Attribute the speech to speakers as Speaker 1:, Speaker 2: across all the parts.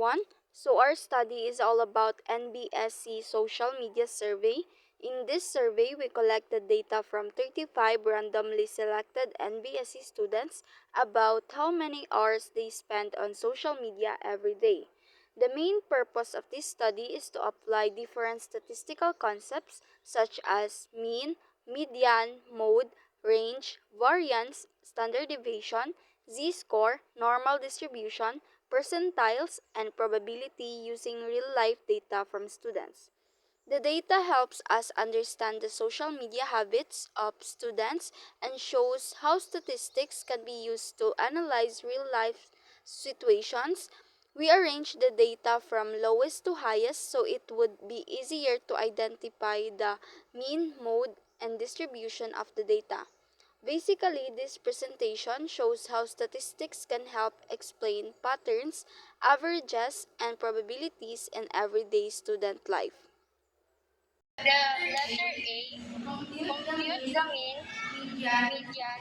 Speaker 1: everyone. So our study is all about NBSC Social Media Survey. In this survey, we collected data from 35 randomly selected NBSC students about how many hours they spend on social media every day. The main purpose of this study is to apply different statistical concepts such as mean, median, mode, range, variance, standard deviation, z-score, normal distribution, percentiles, and probability using real-life data from students. The data helps us understand the social media habits of students and shows how statistics can be used to analyze real-life situations. We arranged the data from lowest to highest so it would be easier to identify the mean, mode, and distribution of the data. Basically, this presentation shows how statistics can help explain patterns, averages, and probabilities in everyday student life.
Speaker 2: The letter A, compute the mean, median,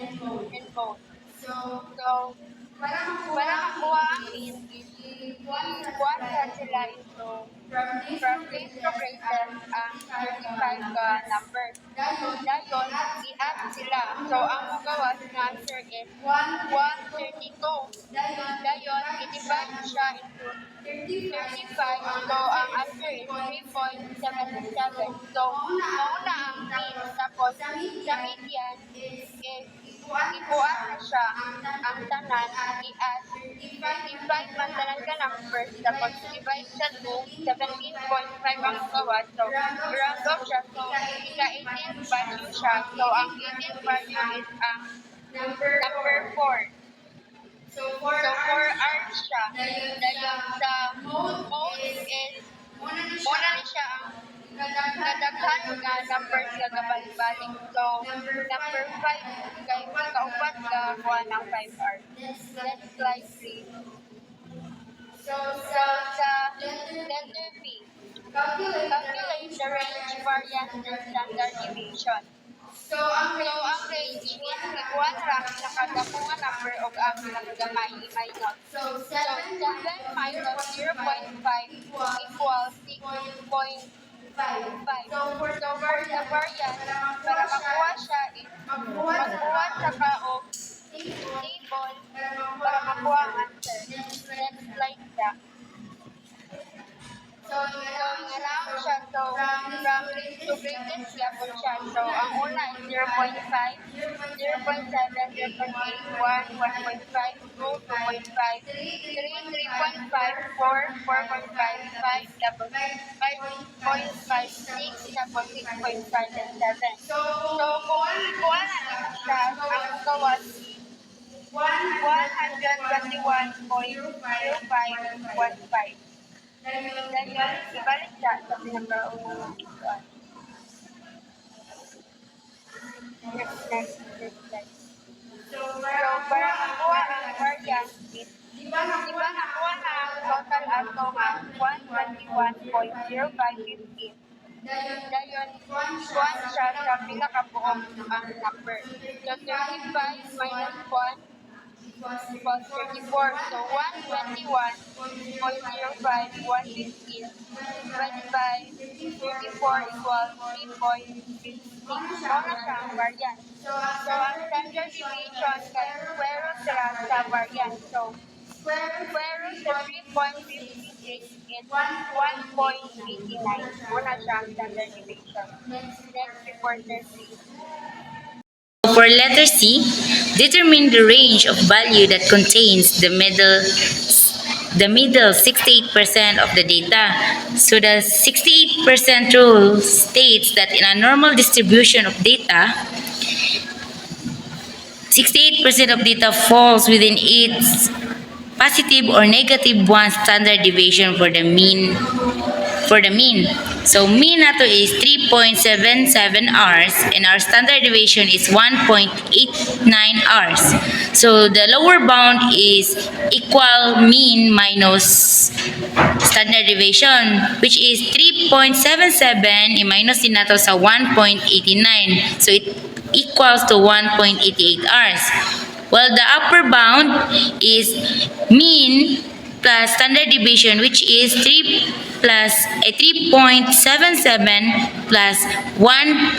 Speaker 2: and mode. So, para makuha ang mean, ikuha sila into from least to greatest ang 35 ka number. Dayon, i-add sila. So, ang magawas na answer is 132. Dayon, i-divide siya into 35. So, ang answer is 3.77. So, mauna ang mean. Tapos, sa median is ikuha na siya ang tanan, i-add 35 man tanan ka numbers, tapos divide sa 2, 17.5 ang gawas. So, round off siya. So, ika-18 value siya. So, ang 18 value is ang number 4. So, 4 hours siya. Dayon sa mode is, muna na siya ang nadaghan nga numbers nga gabalik-balik. So, number 5, kay kaupat ka kuha ng 5 hours. Next slide, please. So, sa letter B, calculate the range, variance, and standard deviation. So, ang range is ikuha na lang nakagapunga number o ang nagagamay i-minus. So, 7 minus 0.5 equals 6.5. So, for the variance, para makuha siya, makuha siya ka o table para makuha ang answer. Next slide siya. So, around siya. So, from least to greatest level siya. So, ang una is 0.5, 0.7, 0.8, 1, 1.5, 2, 2.5, 3, 3.5, 4, 4.5, 5, 5.5, 6, 6.5, and 7. So, kung kuha na lang siya, ang gawas 121.0515. Dayon, ibalik siya sa pinakaunang ikuan. Next slide. So, para makuha ang variance is, di ba nakuha na ang total ato nga 121.0515. Dayon, ikuan siya sa pinakabuong ang number. So, 35 minus 1 equals 34. So, 121.05 divided by 34 equals 3.56. So, na siya ang variance. So, ang standard deviation kay square root sa variance. So, square root sa 3.56 is 1.89. So, na siya ang standard deviation. Next reporter, please.
Speaker 3: For letter C, determine the range of value that contains the middle 68% of the data. So the 68% rule states that in a normal distribution of data, 68% of data falls within its positive or negative one standard deviation for the mean. So mean nato is 3.77 hours and our standard deviation is 1.89 hours. So the lower bound is equal mean minus standard deviation, which is 3.77 i-minus din nato sa 1.89. So it equals to 1.88 hours. Well, the upper bound is mean plus standard deviation, which is 3.77 plus 1.89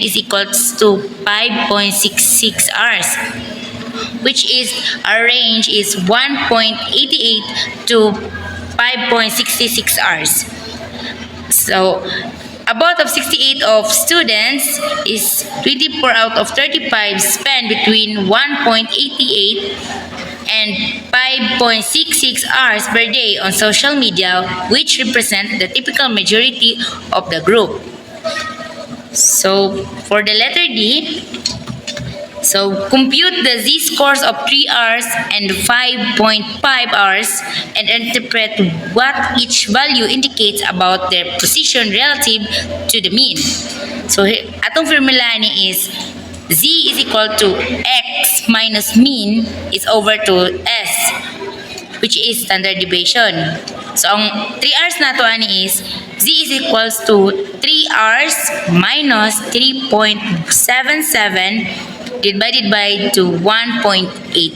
Speaker 3: is equals to 5.66 hours, which is our range is 1.88 to 5.66 hours. So, about of 68 of students is 24 out of 35 spend between 1.88 and 5.66 hours per day on social media, which represent the typical majority of the group. So, for the letter D, so compute the z-scores of 3 hours and 5.5 hours and interpret what each value indicates about their position relative to the mean. So atong formula ni is z is equal to x minus mean is over to s, which is standard deviation. So ang 3 hours nato ani is z is equals to 3 hours minus 3.77 divided by to 1.89.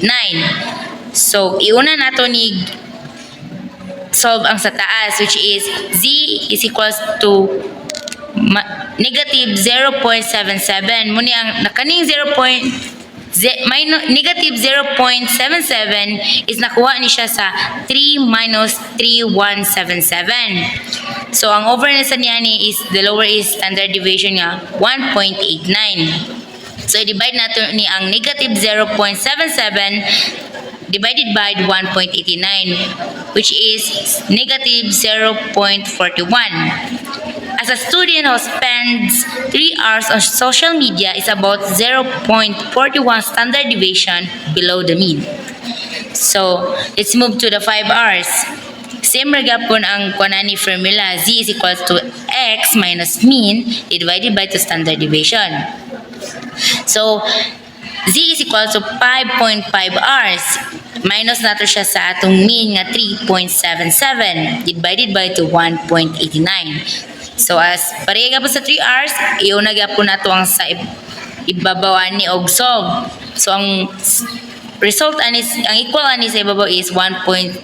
Speaker 3: So, iuna nato ni solve ang sa taas, which is z is equals to negative 0.77. Muna ang nakaning negative 0.77 is nakuha ni siya sa 3 minus 3.177. So, ang over na sa niya ni is, the lower is standard deviation niya, 1.89. So, i-divide natin ni ang negative 0.77 divided by 1.89, which is negative 0.41. As a student who spends 3 hours on social media is about 0.41 standard deviation below the mean. So, let's move to the 5 hours. Same gapon ang kunani formula, z is equal to x minus mean divided by the standard deviation. So, z is equal to 5.5 hours. Minus nato siya sa atong mean nga 3.77 divided by to 1.89. So, as pareha gapon sa 3 hours, iuna gapon nato ang sa ibabawan ni og solve. So, ang result anis, ang equal ani sa ibabaw is 1.73.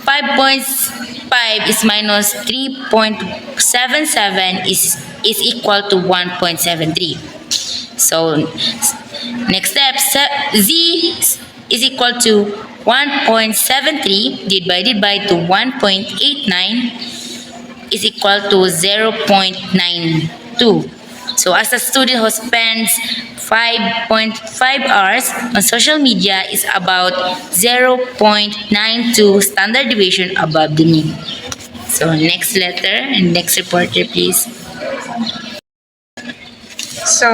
Speaker 3: 5.5 is minus 3.77 is equal to 1.73. So, next step, z is equal to 1.73 divided by to 1.89 is equal to 0.92. So, as a student who spends 5.5 hours on social media is about 0.92 standard deviation above the mean. So, next letter and next reporter, please.
Speaker 4: So,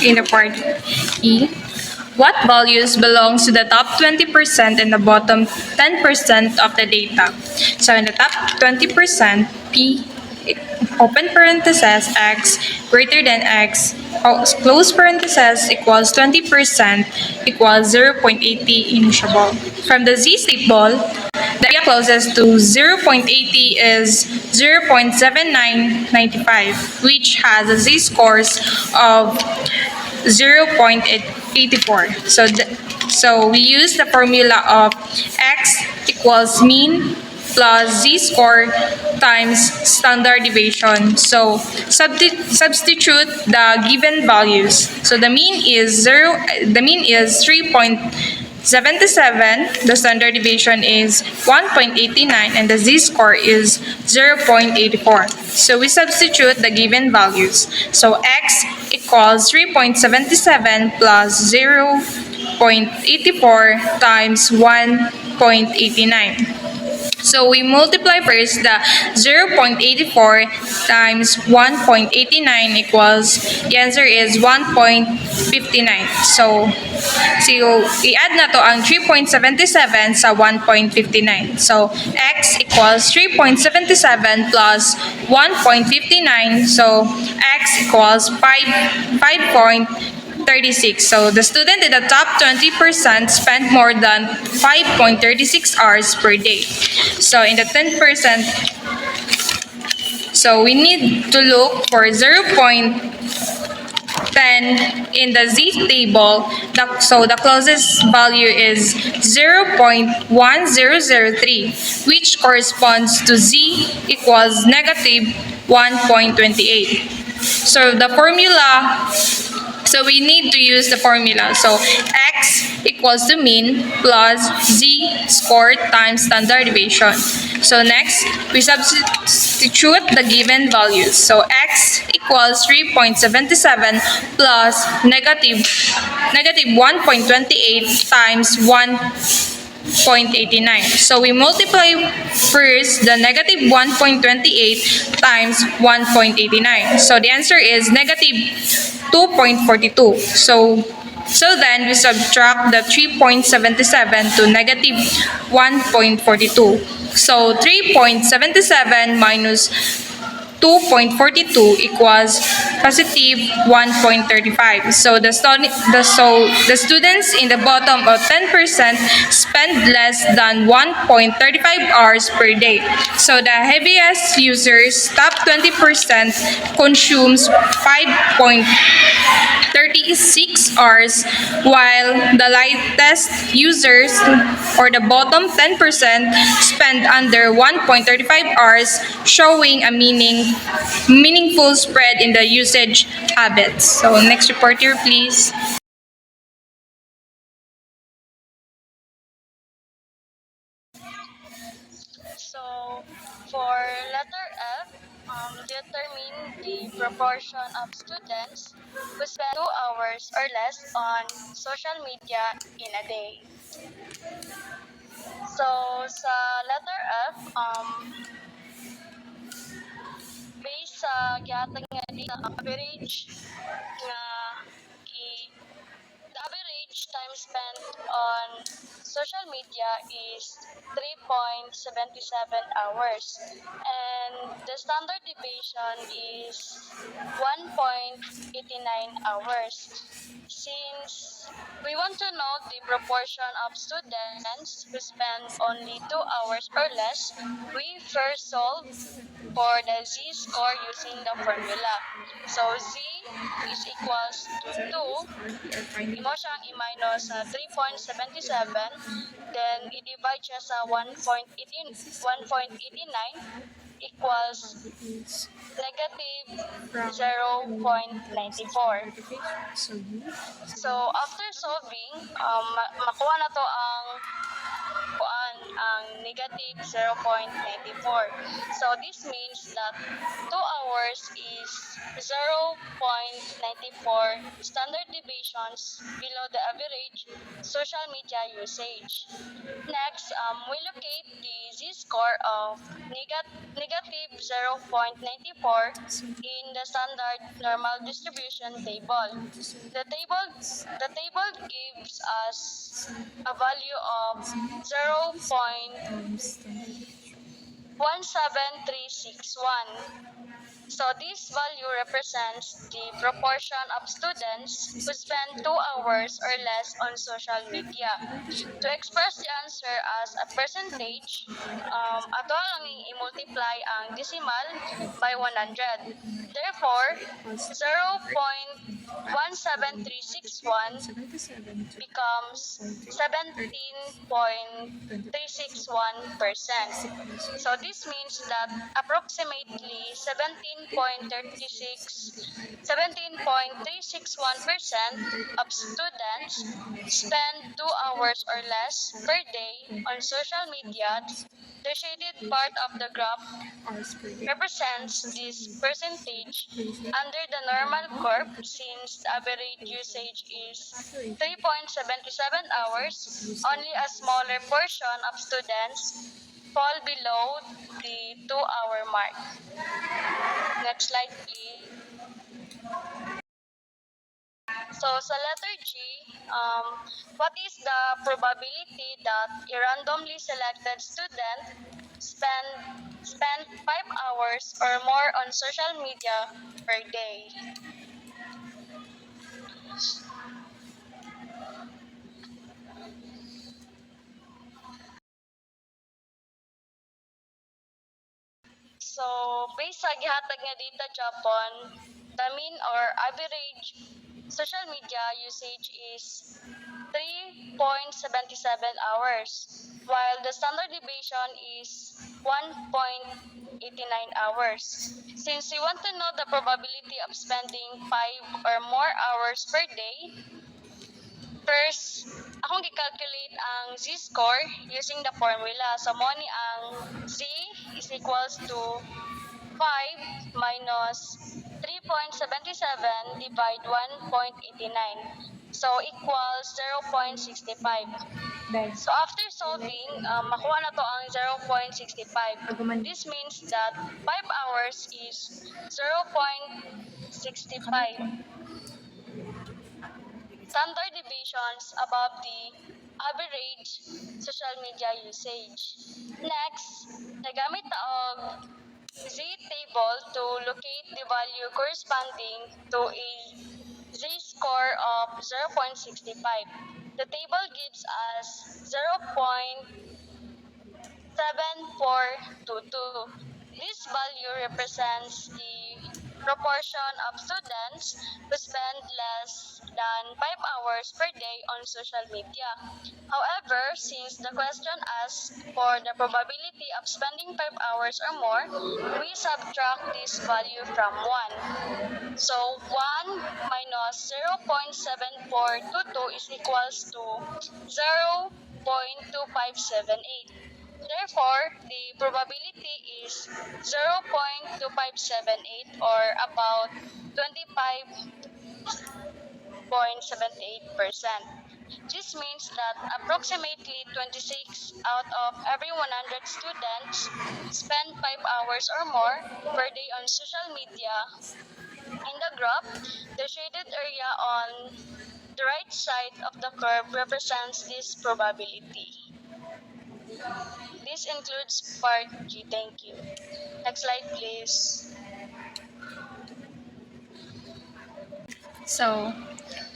Speaker 4: in the part E, what values belongs to the top 20% and the bottom 10% of the data? So, in the top 20%, P, open parenthesis, x greater than x, close parenthesis equals 20% equals 0.80 initiable. From the z table, the area closest to 0.80 is 0.7995, which has a z-scores of 0.84. So we use the formula of x equals mean plus z-score times standard deviation. So substitute the given values. So the mean is 3.77, the standard deviation is 1.89, and the z-score is 0.84. So we substitute the given values. So x equals 3.77 plus 0.84 times 1.89. So we multiply first the 0.84 times 1.89 equals, the answer is 1.59. So i-add na to ang 3.77 sa 1.59. So x equals 3.77 plus 1.59. So x equals 5.36. So the student in the top 20% spent more than 5.36 hours per day. So in the 10%, so we need to look for 0.36 Then in the z table, the closest value is 0.1003, which corresponds to z equals negative 1.28. So the formula, so we need to use the formula. So x equals to mean plus z squared times standard deviation. So next, we substitute the given values. So x equals 3.77 plus negative 1.28 times 1.89. So we multiply first the negative 1.28 times 1.89. So the answer is negative 2.42. So then we subtract the 3.77 to negative 1.42. So 3.77 minus 2.42 equals positive 1.35. So the students in the bottom of 10% spend less than 1.35 hours per day. So the heaviest users, top 20%, consumes 5.36 hours, while the lightest users, or the bottom 10%, spend under 1.35 hours, showing a meaningful spread in the usage habits. So next report here, please.
Speaker 2: So for letter F, determine the proportion of students who spend 2 hours or less on social media in a day. So sa letter F, based sa gihatag nga data, ang average nga i the average time spent on social media is 3.77 hours, and the standard deviation is 1.89 hours. Since we want to know the proportion of students who spend only 2 hours or less, we first solve for the z-score using the formula. So z is equals to 2, imo siyang i-minus sa 3.77, then i-divide siya sa 1.89 equals negative 0.94. So after solving, makuha na to ang negative 0.94. So this means that 2 hours is 0.94 standard deviations below the average social media usage. Next, we locate the z-score of negative 0.94 in the standard normal distribution table. The table gives us a value of 0.17361. So this value represents the proportion of students who spend 2 hours or less on social media. To express the answer as a percentage, ato lang i-multiply ang decimal by 100. Therefore, 0.17361 becomes 17.361%. So this means that approximately 17.361% of students spend 2 hours or less per day on social media. The shaded part of the graph represents this percentage under the normal curve, since the average usage is 3.77 hours. Only a smaller portion of students fall below the 2-hour mark. Next slide, please. So sa letter G, what is the probability that a randomly selected student spend 5 hours or more on social media per day? So based sa gihatag nga data Japan, the mean or average social media usage is 3.77 hours, while the standard deviation is 1.89 hours. Since we want to know the probability of spending 5 or more hours per day, first, akong gi-calculate ang z-score using the formula. So, mo ni ang z is equals to 5 minus 3.77 divide 1.89. So, equals 0.65. So, after solving, makuha na to ang 0.65. This means that 5 hours is 0.65 standard deviations above the average social media usage. Next, nagamit ta og z-table to locate the value corresponding to a z-score of 0.65. The table gives us 0.7422. This value represents the proportion of students who spend less than 5 hours per day on social media. However, since the question asks for the probability of spending 5 hours or more, we subtract this value from 1. So 1 minus 0.7422 is equals to 0.2578. Therefore, the probability is 0.2578 or about 25.78%. This means that approximately 26 out of every 100 students spend 5 hours or more per day on social media. In the graph, the shaded area on the right side of the curve represents this probability. This includes part G. Thank you. Next slide, please.
Speaker 4: So,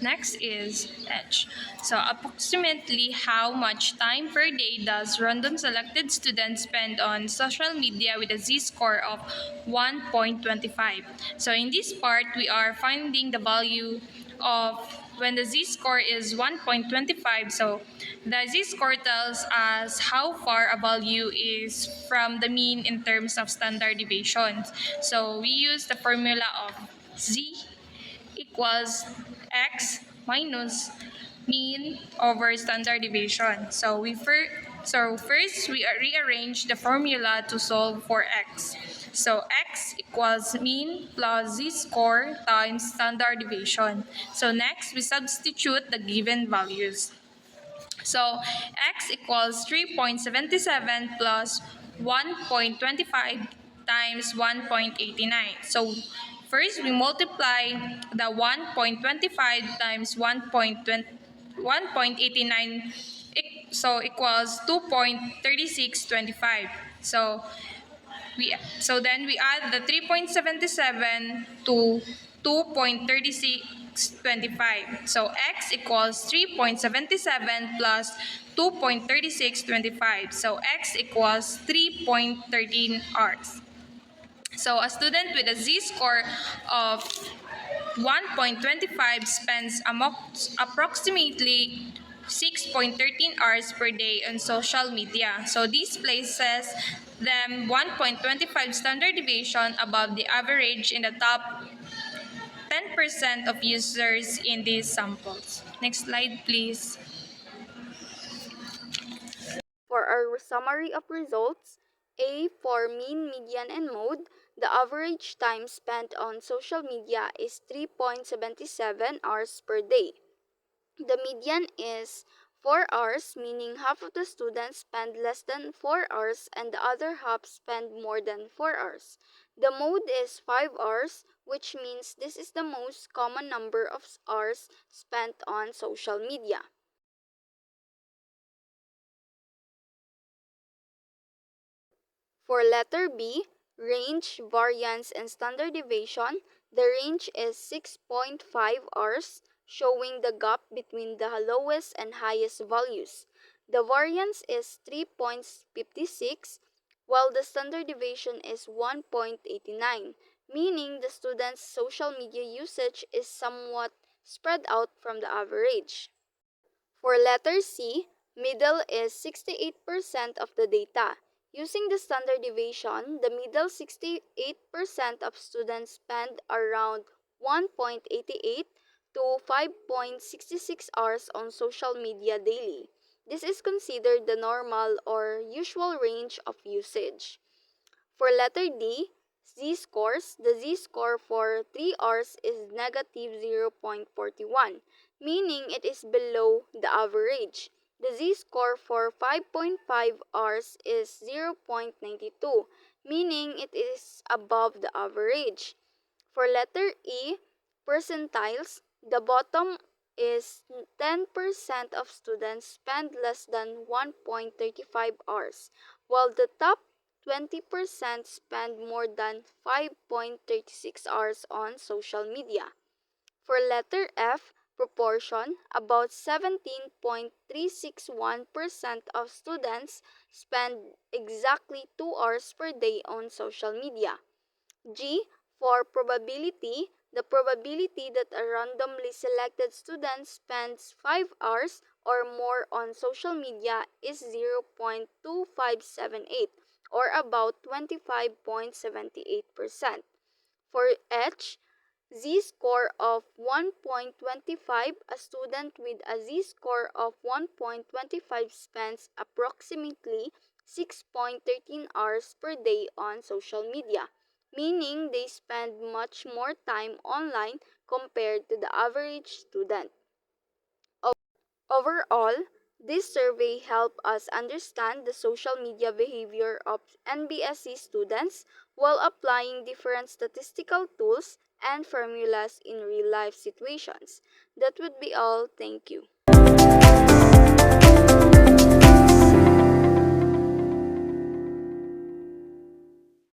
Speaker 4: next is H. So, approximately how much time per day does random selected students spend on social media with a z-score of 1.25? So, in this part, we are finding the value of when the z-score is 1.25. So, the z-score tells us how far a value is from the mean in terms of standard deviations. So, we use the formula of z equals x minus mean over standard deviation. So first we rearrange the formula to solve for x. So x equals mean plus z-score times standard deviation. So next we substitute the given values. So x equals 3.77 plus 1.25 times 1.89. So first we multiply the 1.25 times 1.89, so equals 2.3625. Then we add the 3.77 to 2.3625. So x equals 3.77 plus 2.3625. So x equals 3.13 hours. So a student with a z-score of 1.25 spends approximately 6.13 hours per day on social media. So this places them 1.25 standard deviation above the average in the top 10% of users in these samples. Next slide, please.
Speaker 1: For our summary of results, A for mean, median, and mode, the average time spent on social media is 3.77 hours per day. The median is 4 hours, meaning half of the students spend less than 4 hours and the other half spend more than 4 hours. The mode is 5 hours, which means this is the most common number of hours spent on social media. For letter B, range, variance, and standard deviation, the range is 6.5 hours, showing the gap between the lowest and highest values. The variance is 3.56, while the standard deviation is 1.89, meaning the student's social media usage is somewhat spread out from the average. For letter C, middle is 68% of the data. Using the standard deviation, the middle 68% of students spend around 1.88 to 5.66 hours on social media daily. This is considered the normal or usual range of usage. For letter D, z-scores, the z-score for 3 hours is negative 0.41, meaning it is below the average. The z-score for 5.5 hours is 0.92, meaning it is above the average. For letter E, percentiles, the bottom is 10% of students spend less than 1.35 hours, while the top 20% spend more than 5.36 hours on social media. For letter F, proportion, about 17.361% of students spend exactly 2 hours per day on social media. G, for probability, the probability that a randomly selected student spends 5 hours or more on social media is 0.2578 or about 25.78%. For H, z-score of 1.25, a student with a z-score of 1.25 spends approximately 6.13 hours per day on social media, meaning they spend much more time online compared to the average student. Overall, this survey helped us understand the social media behavior of NBSC students while applying different statistical tools and formulas in real life situations. That would be all. Thank you.